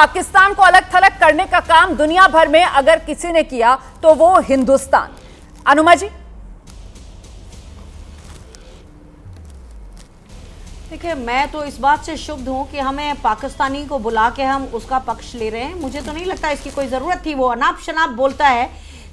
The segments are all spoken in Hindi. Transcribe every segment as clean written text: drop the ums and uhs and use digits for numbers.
पाकिस्तान को अलग थलग करने का काम दुनिया भर में अगर किसी ने किया तो वो हिंदुस्तान। अनुमा जी। देखिए, मैं तो इस बात से क्षुब्ध हूं कि हमें पाकिस्तानी को बुला के हम उसका पक्ष ले रहे हैं। मुझे तो नहीं लगता इसकी कोई जरूरत थी। वो अनाप शनाप बोलता है।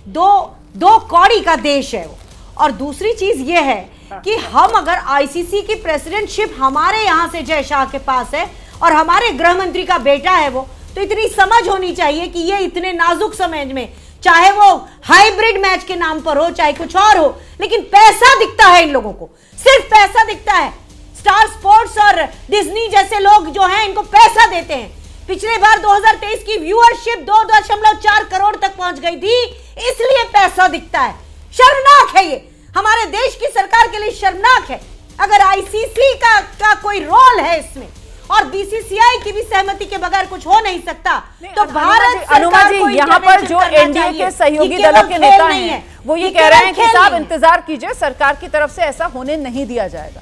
दो कौड़ी का देश है वो। और दूसरी चीज ये है कि हम अगर आईसीसी की प्रेसिडेंटशिप हमारे यहां से जय शाह के पास है और हमारे गृह मंत्री का बेटा है वो, तो इतनी समझ होनी चाहिए कि ये इतने नाजुक समय में, चाहे वो हाइब्रिड मैच के नाम पर हो चाहे कुछ और हो, लेकिन पैसा दिखता है इन लोगों को, सिर्फ पैसा दिखता है। स्टार स्पोर्ट्स और डिज्नी जैसे लोग जो हैं इनको पैसा देते हैं। पिछले बार 2023 की व्यूअरशिप 2.4 करोड़ तक पहुंच गई थी, इसलिए पैसा दिखता है। शर्मनाक है ये, हमारे देश की सरकार के लिए शर्मनाक है। अगर आईसीसी का कोई रोल है इसमें और बीसीसीआई की भी सहमति के बगैर कुछ हो नहीं सकता, तो भारत अनुमा जी, यहाँ पर जो एनडीए के सहयोगी दलों के नेता हैं वो ये कह रहे हैं कि साहब इंतजार कीजिए, सरकार की तरफ से ऐसा होने नहीं दिया जाएगा।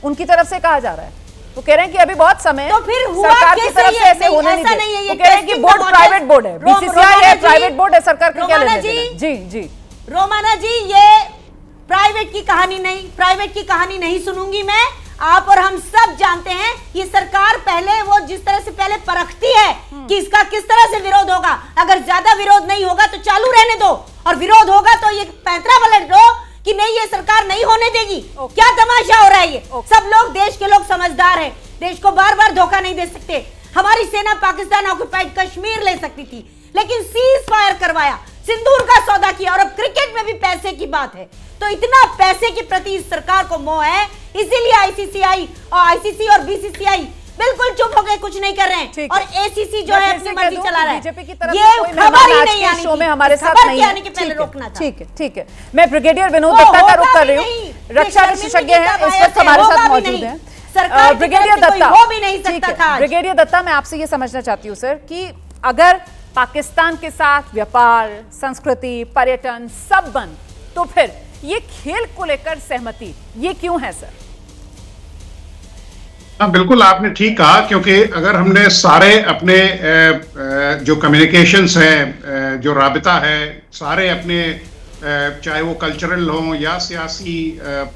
उनकी तरफ से कहा जा रहा है, वो कह रहे हैं कि अभी बहुत समय, तो फिर सरकार की तरफ से ऐसे होने नहीं है। वो कह रहे हैं कि बोर्ड प्राइवेट बोर्ड है, बीसीसीआई है, प्राइवेट बोर्ड है, सरकार को क्या लेना देना। जी जी रोमाना जी, ये प्राइवेट की कहानी नहीं सुनूंगी मैं। आप और हम सब जानते हैं ये सरकार पहले वो जिस तरह से पहले परखती है कि इसका किस तरह से विरोध होगा। अगर ज्यादा विरोध नहीं होगा तो चालू रहने दो, और विरोध होगा तो ये पैंतरा पलट दो कि नहीं, ये सरकार नहीं होने देगी। क्या तमाशा हो रहा है ये। सब लोग, देश के लोग समझदार हैं, देश को बार बार धोखा नहीं दे सकते। हमारी सेना पाकिस्तान ऑक्युपाइड कश्मीर ले सकती थी, लेकिन सीज फायर करवाया, सिंदूर का सौदा किया, और अब क्रिकेट में भी पैसे की बात है। तो इतना पैसे के प्रति इस सरकार को मोह है, इसीलिए आईसीसी और बीसीसीआई बिल्कुल चुप हो गए, कुछ नहीं कर रहे हैं। और एसीसी जो है अपनी मर्जी चला रहा है। बीजेपी की तरफ ये से कोई खबर ही आज नहीं के आनी शो में थी। हमारे साथ खबर नहीं के आने के पहले है। रोकना था। ठीक है। मैं ब्रिगेडियर विनोद दत्ता का रुख कर रही हूँ, रक्षा विशेषज्ञ हैं, इस वक्त हमारे साथ मौजूद हैं। ब्रिगेडियर दत्ता, हो भी नहीं सकता था। ब्रिगेडियर दत्ता, मैं आपसे ये समझना चाहती हूँ सर कि अगर पाकिस्तान के साथ व्यापार, संस्कृति, पर्यटन सब बंद, तो फिर ये खेल को लेकर सहमति ये क्यों है सर? हाँ, बिल्कुल आपने ठीक कहा, क्योंकि अगर हमने सारे अपने जो कम्युनिकेशंस हैं, जो राबिता है, सारे अपने चाहे वो कल्चरल हों या सियासी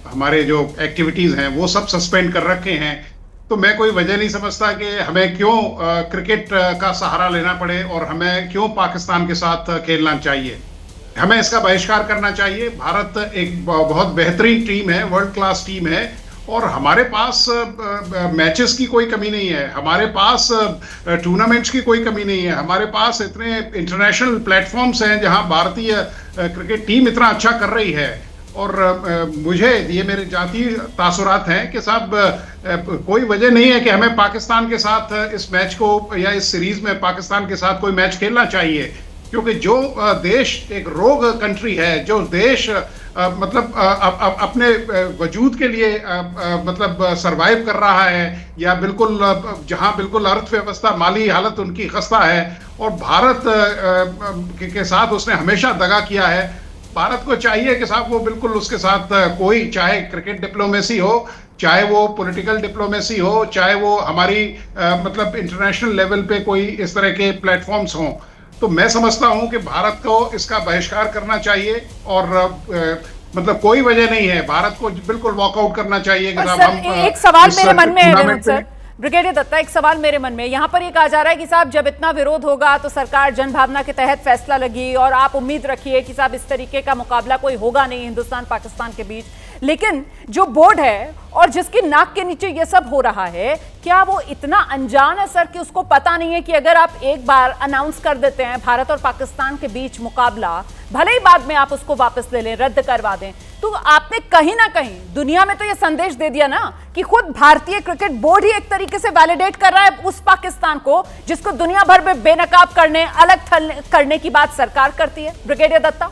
हमारे जो एक्टिविटीज हैं वो सब सस्पेंड कर रखे हैं, तो मैं कोई वजह नहीं समझता कि हमें क्यों क्रिकेट का सहारा लेना पड़े और हमें क्यों पाकिस्तान के साथ खेलना चाहिए। हमें इसका बहिष्कार करना चाहिए। भारत एक बहुत बेहतरीन टीम है, वर्ल्ड क्लास टीम है, और हमारे पास मैचेस की कोई कमी नहीं है, हमारे पास टूर्नामेंट्स की कोई कमी नहीं है, हमारे पास इतने इंटरनेशनल प्लेटफॉर्म्स हैं जहां भारतीय क्रिकेट टीम इतना अच्छा कर रही है। और मुझे ये मेरे जाती तासुरात हैं कि साहब कोई वजह नहीं है कि हमें पाकिस्तान के साथ इस मैच को या इस सीरीज में पाकिस्तान के साथ कोई मैच खेलना चाहिए, क्योंकि जो देश एक रोग कंट्री है, जो देश मतलब अपने वजूद के लिए मतलब सरवाइव कर रहा है, या बिल्कुल जहां बिल्कुल अर्थव्यवस्था माली हालत उनकी खस्ता है, और भारत के साथ उसने हमेशा दगा किया है। भारत को चाहिए कि साहब वो बिल्कुल उसके साथ कोई, चाहे क्रिकेट डिप्लोमेसी हो, चाहे वो पॉलिटिकल डिप्लोमेसी हो, चाहे वो हमारी मतलब इंटरनेशनल लेवल पे कोई इस तरह के प्लेटफॉर्म्स हों, तो मैं समझता हूं कि भारत को इसका बहिष्कार करना चाहिए। और मतलब कोई वजह नहीं है, भारत को बिल्कुल वॉकआउट करना चाहिए कि साहब हम एक सवाल मेरे मन में है सर, ब्रिगेडियर दत्ता, एक सवाल मेरे मन में, यहाँ पर ये कहा जा रहा है कि साहब जब इतना विरोध होगा तो सरकार जनभावना के तहत फैसला लगी, और आप उम्मीद रखिए कि साहब इस तरीके का मुकाबला कोई होगा नहीं हिंदुस्तान पाकिस्तान के बीच। लेकिन जो बोर्ड है और जिसकी नाक के नीचे ये सब हो रहा है, क्या वो इतना अनजान है सर कि उसको पता नहीं है कि अगर आप एक बार अनाउंस कर देते हैं भारत और पाकिस्तान के बीच मुकाबला, भले ही बाद में आप उसको वापस ले लें, रद्द करवा दें, तो आपने कहीं ना कहीं दुनिया में तो ये संदेश दे दिया ना कि खुद भारतीय क्रिकेट बोर्ड ही एक तरीके से वैलिडेट कर रहा है उस पाकिस्तान को जिसको दुनिया भर में बेनकाब करने, अलग करने की बात सरकार करती है। ब्रिगेडियर दत्ता,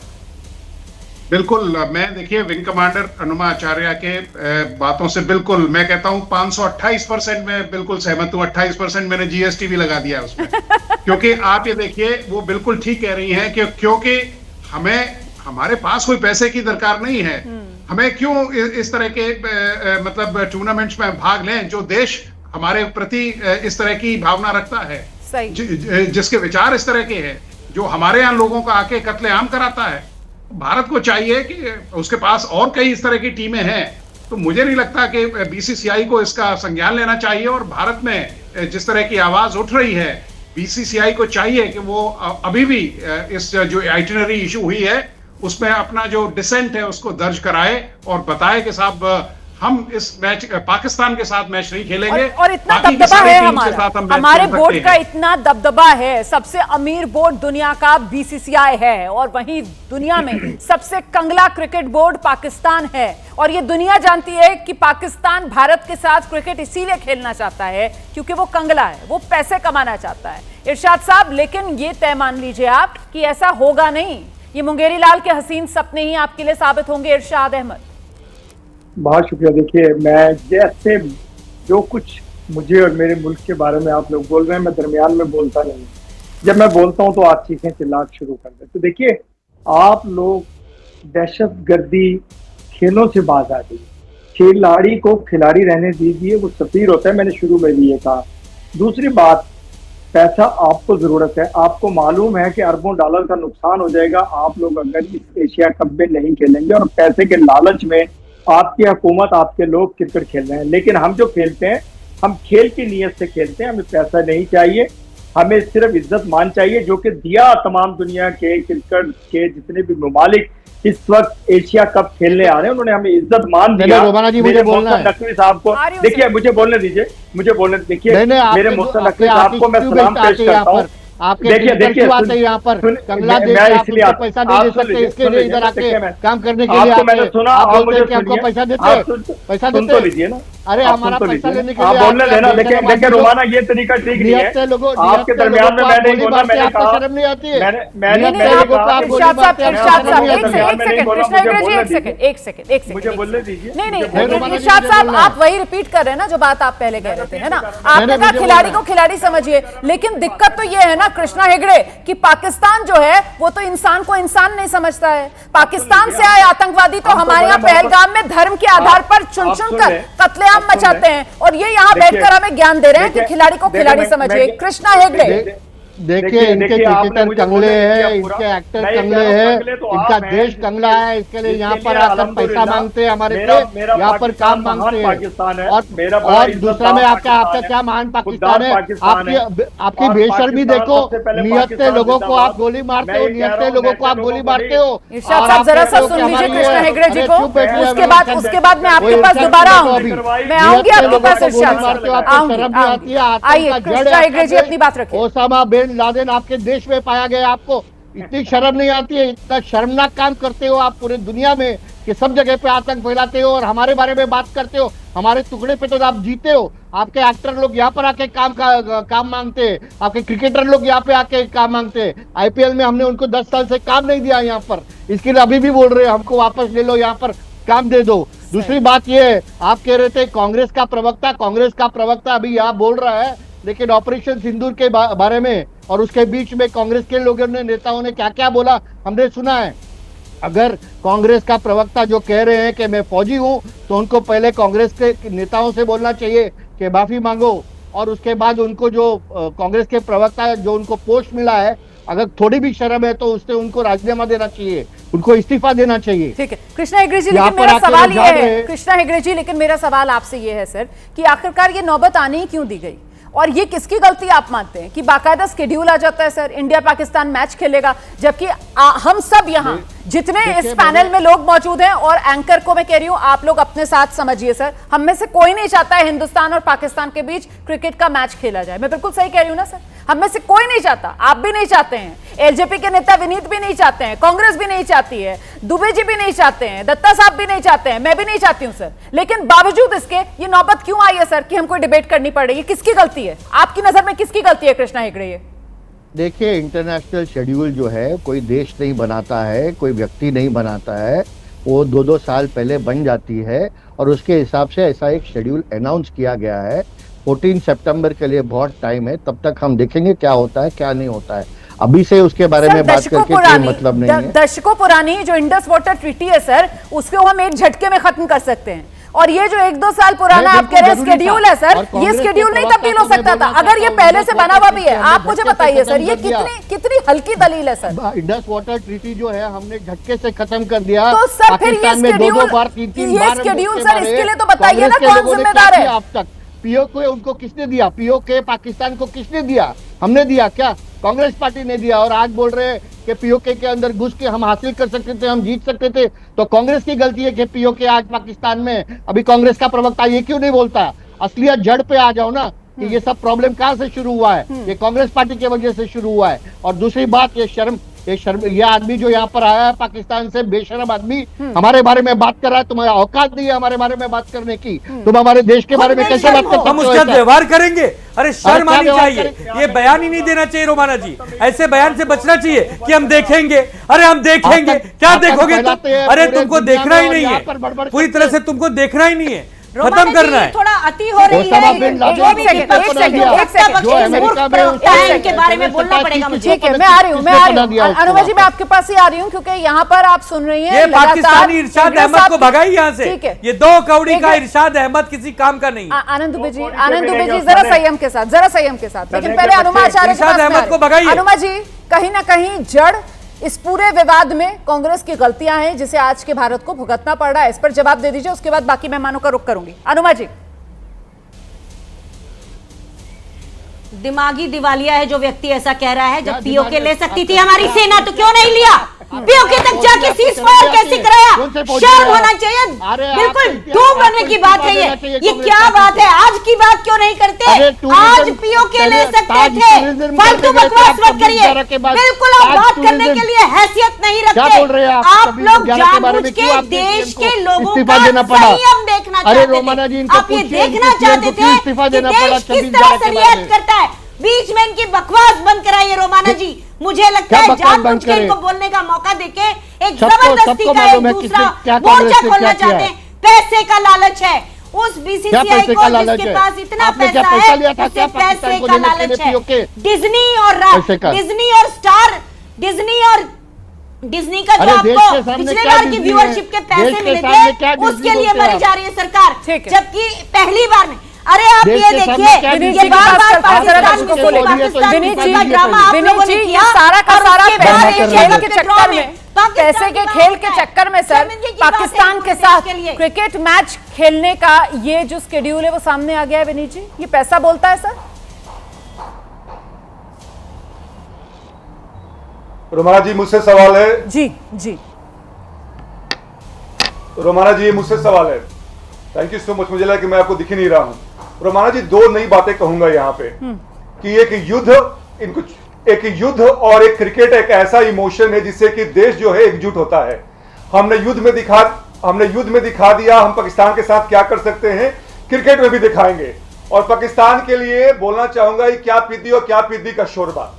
बिल्कुल, मैं देखिए विंग कमांडर अनुमा आचार्य के बातों से बिल्कुल, मैं कहता हूं 528% में बिल्कुल सहमत हूं। 28% मैंने जीएसटी भी लगा दिया उसमें क्योंकि आप ये देखिए वो बिल्कुल ठीक कह रही हैं कि क्योंकि हमारे पास कोई पैसे की दरकार नहीं है, हमें क्यों इस तरह के मतलब टूर्नामेंट्स में भाग लें जो देश हमारे प्रति इस तरह की भावना रखता है। सही। जिसके विचार इस तरह के हैं, जो हमारे यहाँ लोगों का आके कत्लेआम कराता है। भारत को चाहिए कि उसके पास और कई इस तरह की टीमें हैं। तो मुझे नहीं लगता कि बीसीसीआई को इसका संज्ञान लेना चाहिए। और भारत में जिस तरह की आवाज उठ रही है, बीसीसीआई को चाहिए कि वो अभी भी इस जो आइटिनरी इशू हुई है उसमें अपना जो डिसेंट है उसको दर्ज कराए और बताए कि साहब हम इस मैच पाकिस्तान के साथ मैच नहीं खेलेंगे। और इतना बाकी की दबदबा सारी है टीम के साथ हम मैच हमारे खेल सकते बोर्ड का हैं। इतना दबदबा है। सबसे अमीर बोर्ड दुनिया का बीसीसीआई है और वहीं दुनिया में सबसे कंगला क्रिकेट बोर्ड पाकिस्तान है। और ये दुनिया जानती है कि पाकिस्तान भारत के साथ क्रिकेट इसीलिए खेलना चाहता है क्योंकि वो कंगला है, वो पैसे कमाना चाहता है। इरशाद साहब, लेकिन ये तय मान लीजिए आप कि ऐसा होगा नहीं। ये मुंगेरी लाल के हसीन सपने ही आपके लिए साबित होंगे। इरशाद अहमद, बहुत शुक्रिया। देखिए, मैं जैसे जो कुछ मुझे और मेरे मुल्क के बारे में आप लोग बोल रहे हैं, मैं दरमियान में बोलता नहीं। जब मैं बोलता हूं तो आप चीखें चिल्लाना शुरू कर दें। तो देखिए, आप लोग दहशतगर्दी खेलों से बाज आ गई। खिलाड़ी को खिलाड़ी रहने दीजिए, वो सफीर होता है। मैंने शुरू में भी ये कहा। दूसरी बात, पैसा आपको जरूरत है। आपको मालूम है कि अरबों डॉलर का नुकसान हो जाएगा आप लोग अगर इस एशिया कप में नहीं खेलेंगे। और पैसे के लालच में आपकी हुकूमत, आपके लोग क्रिकेट खेल रहे हैं। लेकिन हम जो खेलते हैं, हम खेल की नीयत से खेलते हैं। हमें पैसा नहीं चाहिए, हमें सिर्फ इज्जत मान चाहिए, जो कि दिया तमाम दुनिया के क्रिकेट के जितने भी ममालिक इस वक्त एशिया कप खेलने आ रहे हैं, उन्होंने हमें इज्जत मान दिया। रोमाना जी, मुझे बोलना है। नकवी साहब को देखिए, मुझे बोलने दीजिए, मुझे बोलने देखिए। मेरे मोहसिन नकवी साहब को मैं सलाम पेश करता हूँ। आपके देखिए यहाँ पर इसलिए पैसा नहीं दे सकते, इसके लिए इधर आके काम करने के लिए आपको मैंने सुना, आप आप बोलते मुझे हैं कि हमको पैसा देते, पैसा सुन तो लीजिए ना। अरे आप हमारा सुन तो पैसा लीजिए। लेने के आप लिए बोलने देना। लेकिन रोमाना, ये तरीका ठीक नहीं है। आपके दरमियान में मैं नहीं बोला, मैंने कहा शर्म नहीं आती है। मैंने मुझे बोलने दीजिए। नहीं, इरशाद साहब, आप वही रिपीट कर रहे हैं ना जो बात आप पहले कह रहे थे, है ना। आपने कहा खिलाड़ी को खिलाड़ी समझिए, लेकिन दिक्कत तो ये है ना कृष्णा हेगड़े कि पाकिस्तान जो है वो तो इंसान को इंसान नहीं समझता है। पाकिस्तान से आए आतंकवादी तो हमारे यहाँ पहलगाम में धर्म के आधार पर चुन चुन कर कत्लेआम मचाते हैं और ये यहाँ बैठकर हमें ज्ञान दे रहे हैं कि खिलाड़ी को खिलाड़ी समझिए। कृष्णा हेगड़े, देखिए, इनके क्रिकेटर कंगले हैं, इनके एक्टर कंगले हैं, इनका देश कंगला है। इसके लिए यहाँ पर आकर पैसा मांगते हैं हमारे से, यहाँ पर काम मांगते हैं। और दूसरा में आपका क्या महान पाकिस्तान है। आपकी बेशर्मी देखो, नियत से लोगों को आप गोली मारते हो, नियत से लोगों को आप गोली मारते हो। इरशाद साहब, जरा सा सुन लीजिए कृष्णा हेगड़े जी को, उसके बाद मैं आपके पास दोबारा आऊंगी। मैं आऊंगी आपके पास इरशाद साहब, आइए कृष्णा हेगड़े जी अपनी बात रखिए। ओसामा बिन लादेन आपके देश में पाया गया, आपको इतनी शर्म नहीं आती है? इतना शर्मनाक काम करते हो आप पूरे दुनिया में कि सब जगह पे आतंक फैलाते हो और हमारे बारे में बात करते हो। हमारे टुकड़े पे तो आप जीते हो। आपके एक्टर लोग यहाँ पर आके काम मांगते हैं, आपके क्रिकेटर लोग यहाँ पे आके काम मांगते हैं। आईपीएल में हमने उनको 10 साल से काम नहीं दिया यहाँ पर, इसके लिए अभी भी बोल रहे हैं हमको वापस ले लो, यहाँ पर काम दे दो। दूसरी बात ये है, आप कह रहे थे कांग्रेस का प्रवक्ता अभी यहाँ बोल रहा है, लेकिन ऑपरेशन सिंदूर के बारे में और उसके बीच में कांग्रेस के लोगों ने, नेताओं ने क्या क्या बोला हमने सुना है। अगर कांग्रेस का प्रवक्ता जो कह रहे हैं कि मैं फौजी हूं, तो उनको पहले कांग्रेस के नेताओं से बोलना चाहिए कि माफी मांगो, और उसके बाद उनको जो कांग्रेस के प्रवक्ता जो उनको पोस्ट मिला है, अगर थोड़ी भी शर्म है तो उससे उनको राजीनामा देना चाहिए, उनको इस्तीफा देना चाहिए। ठीक है कृष्णा हेगड़े जी, लेकिन मेरा सवाल ये है कृष्णा हेगड़े जी, लेकिन मेरा सवाल आपसे ये है सर कि आखिरकार ये नौबत आनी ही क्यों दी गई, और ये किसकी गलती आप मानते हैं कि बाकायदा शेड्यूल आ जाता है सर, इंडिया पाकिस्तान मैच खेलेगा, जबकि हम सब यहाँ जितने इस पैनल में लोग मौजूद हैं, और एंकर को मैं कह रही हूं आप लोग अपने साथ समझिए सर, हम में से कोई नहीं चाहता है हिंदुस्तान और पाकिस्तान के बीच क्रिकेट का मैच खेला जाए। मैं बिल्कुल सही कह रही हूं ना सर? हम में से कोई नहीं चाहता, आप भी नहीं चाहते हैं, एलजेपी के नेता विनीत भी नहीं चाहते हैं, कांग्रेस भी नहीं चाहती है, दुबे जी भी नहीं चाहते हैं, दत्ता साहब भी नहीं चाहते हैं, मैं भी नहीं चाहती हूं सर। लेकिन बावजूद इसके ये नौबत क्यों आई है सर कि हमको डिबेट करनी पड़ रही है? किसकी गलती है आपकी नजर में, किसकी गलती है कृष्णा हेगड़े? ये देखिए, इंटरनेशनल शेड्यूल जो है कोई देश नहीं बनाता है, कोई व्यक्ति नहीं बनाता है, वो 2-2 साल पहले बन जाती है और उसके हिसाब से ऐसा एक शेड्यूल अनाउंस किया गया है। 14 सितंबर के लिए बहुत टाइम है, तब तक हम देखेंगे क्या होता है क्या नहीं होता है। अभी से उसके बारे में बात करके कोई मतलब नहीं है। दशकों पुरानी जो इंडस वाटर ट्रीटी है सर, उसको हम एक झटके में खत्म कर सकते हैं। और ये जो 1-2 साल पुराना आप कह रहे हैं स्केड्यूल है सर, ये स्केड्यूल नहीं तब्दील हो सकता था अगर ये पहले से बना हुआ भी है। आप मुझे बताइए सर, ये कितनी हल्की दलील है सर। इंडस वाटर ट्रीटी जो है हमने झटके से खत्म कर दिया। तो सर फिर ये स्केड्यूल सर, इसके लिए तो बताइए ना कौन जिम्मेदार है। अब तक पीओके उनको किसने दिया? पीओके पाकिस्तान को किसने दिया? हमने दिया क्या? कांग्रेस पार्टी ने दिया। और आज बोल रहे हैं कि पीओके के अंदर घुस के हम हासिल कर सकते थे, हम जीत सकते थे। तो कांग्रेस की गलती है कि पीओके आज पाकिस्तान में। अभी कांग्रेस का प्रवक्ता ये क्यों नहीं बोलता? असलियत जड़ पे आ जाओ ना कि ये सब प्रॉब्लम कहां से शुरू हुआ है। ये कांग्रेस पार्टी की वजह से शुरू हुआ है। और दूसरी बात, ये आदमी जो यहाँ पर आया है पाकिस्तान से, बेशरम आदमी हमारे बारे में बात कर रहा है। तुम्हारा औकात नहीं है हमारे बारे में बात करने की। तुम हमारे देश के बारे में कैसे बात करते हो? हम उसका व्यवहार करेंगे? अरे शर्म आनी चाहिए। ये बयान ही नहीं देना चाहिए रोमाना जी, ऐसे बयान से बचना चाहिए कि हम देखेंगे। अरे हम देखेंगे, क्या देखोगे तुम? अरे तुमको देखना ही नहीं है, पूरी तरह से तुमको देखना ही नहीं है, खत्म करना है। थोड़ा अति हो रही है। के बारे में बोलना पड़ेगा मुझे। ठीक है, मैं आ रही हूँ अनुमा जी, मैं आपके पास ही आ रही हूँ क्योंकि यहाँ पर आप सुन रही हैं ये पाकिस्तानी इरशाद अहमद को भगाई यहाँ से। ये 2 कौड़ी का इरशाद अहमद किसी काम का नहीं। आनंद दुबे जी जरा संयम के साथ, लेकिन पहले अनुमा आचार्य इरशाद अहमद को भगाइए। अनुमा जी, कहीं ना कहीं जड़ इस पूरे विवाद में कांग्रेस की गलतियां हैं जिसे आज के भारत को भुगतना पड़ रहा है। इस पर जवाब दे दीजिए, उसके बाद बाकी मेहमानों का रुख करूंगी। अनुमा जी। दिमागी दिवालिया है जो व्यक्ति ऐसा कह रहा है। जब पीओके ले सकती थी हमारी सेना तो क्यों नहीं लिया? पीओके तक जाके सीज फायर कैसे कराया? शर्म होना चाहिए। बिल्कुल धूम बनने की बात है ये क्या बात है? आज की बात क्यों नहीं करते? आज पीओके ले सकते थे। फालतू बकवास मत करिए। बिल्कुल आप बात करने के लिए हैसियत नहीं रखते। आप लोग जानबूझ के देश के लोगों का संयम देखना चाहते थे। आप ये देखना चाहते थे कि देश किस तरह से रिएक्ट करता है। बीच में इनकी बकवास बंद कराइए रोमाना जी। मुझे लगता है जानबूझ के इनको बोलने का मौका देके एक जबरदस्ती का एक दूसरा मोर्चा खोलना चाहते हैं। पैसे का लालच है उस बीसीसीआई को जिसके पास इतना पैसा है, उसे पैसे का लालच है। डिज्नी और स्टार, डिज्नी का जो आपको पिछले बार की व्यूअरशिप के पैसे मिले थे उसके लिए मरी जा रही है सरकार, जबकि पहली बार में। अरे आप ये देखिए, ये बार-बार पाकिस्तान का ड्रामा आप लोगों ने किया। सारा का सारा खेल के चक्कर में, पैसे के खेल के चक्कर में सर पाकिस्तान के साथ क्रिकेट मैच खेलने का ये जो शेड्यूल है वो सामने आ गया है। विनीत जी, ये पैसा बोलता है सर? रोमाना जी मुझसे सवाल है। जी रोमाना जी मुझसे सवाल है। Thank you so much. मुझे लगा कि मैं आपको दिख ही नहीं रहा हूं। रोमाना जी 2 नई बातें कहूंगा यहाँ पे कि एक युद्ध और एक क्रिकेट एक ऐसा इमोशन है जिससे कि देश जो है एकजुट होता है। हमने युद्ध में दिखा दिया हम पाकिस्तान के साथ क्या कर सकते हैं, क्रिकेट में भी दिखाएंगे। और पाकिस्तान के लिए बोलना चाहूंगा क्या पिद्दी और क्या पिद्दी का शोरबा।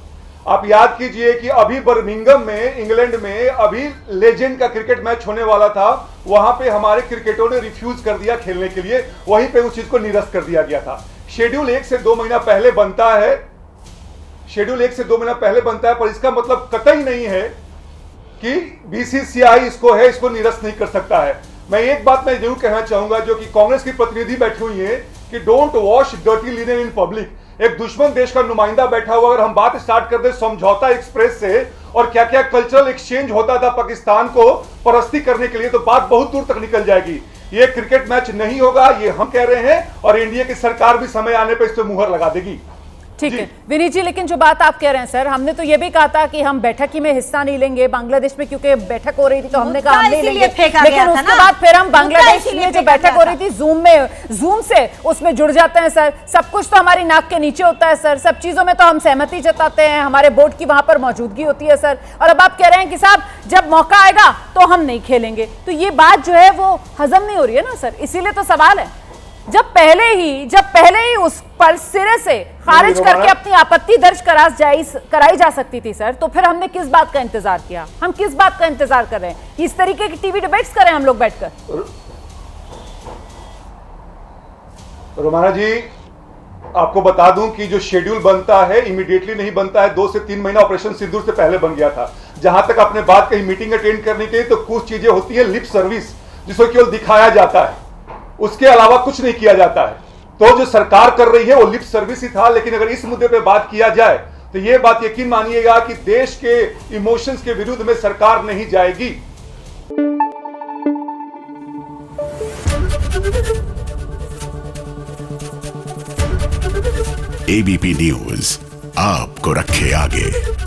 आप याद कीजिए कि अभी बर्मिंघम में इंग्लैंड में अभी लेजेंड का क्रिकेट मैच होने वाला था, वहां पे हमारे क्रिकेटरों ने रिफ्यूज कर दिया खेलने के लिए, वहीं पे उस चीज को निरस्त कर दिया गया था। शेड्यूल 1 से 2 महीना पहले बनता है, पर इसका मतलब कतई नहीं है कि बीसीसीआई इसको निरस्त नहीं कर सकता है। मैं एक बात मैं जरूर कहना चाहूंगा जो कि कांग्रेस की प्रतिनिधि बैठी हुई है कि don't wash dirty linen in public. एक दुश्मन देश का नुमाइंदा बैठा हुआ, अगर हम बात स्टार्ट कर दे समझौता एक्सप्रेस से और क्या क्या कल्चरल एक्सचेंज होता था पाकिस्तान को परस्ती करने के लिए, तो बात बहुत दूर तक निकल जाएगी। ये क्रिकेट मैच नहीं होगा, ये हम कह रहे हैं, और इंडिया की सरकार भी समय आने पर इस पर मुहर लगा देगी। ठीक है विनीत जी, लेकिन जो बात आप कह रहे हैं सर, हमने तो ये भी कहा था कि हम बैठक ही में हिस्सा नहीं लेंगे बांग्लादेश में, क्योंकि बैठक हो रही थी तो हमने कहा हम नहीं लेंगे। लेकिन उसके बाद फिर हम बांग्लादेश में जो बैठक हो रही थी जूम से उसमें जुड़ जाते हैं सर। सब कुछ तो हमारी नाक के नीचे होता है सर, सब चीजों में तो हम सहमति जताते हैं, हमारे बोर्ड की वहां पर मौजूदगी होती है सर। और अब आप कह रहे हैं कि साहब जब मौका आएगा तो हम नहीं खेलेंगे, तो ये बात जो है वो हजम नहीं हो रही है ना सर। इसीलिए तो सवाल है, जब पहले ही उस पर सिरे से खारिज करके अपनी आपत्ति दर्ज कराई जा सकती थी सर, तो फिर हमने किस बात का इंतजार किया? हम किस बात का इंतजार कर रहे हैं? इस तरीके की टीवी डिबेट्स करें हम लोग बैठकर? रोमाना जी आपको बता दूं कि जो शेड्यूल बनता है इमीडिएटली नहीं बनता है, 2 से 3 महीना ऑपरेशन सिंदूर से पहले बन गया था। जहां तक आपने बात कही मीटिंग अटेंड करने के लिए, तो कुछ चीजें होती है लिप सर्विस जिसको केवल दिखाया जाता है, उसके अलावा कुछ नहीं किया जाता है। तो जो सरकार कर रही है वो लिप सर्विस ही था, लेकिन अगर इस मुद्दे पे बात किया जाए तो ये बात यकीन मानिएगा कि देश के इमोशंस के विरुद्ध में सरकार नहीं जाएगी। एबीपी न्यूज आपको रखे आगे।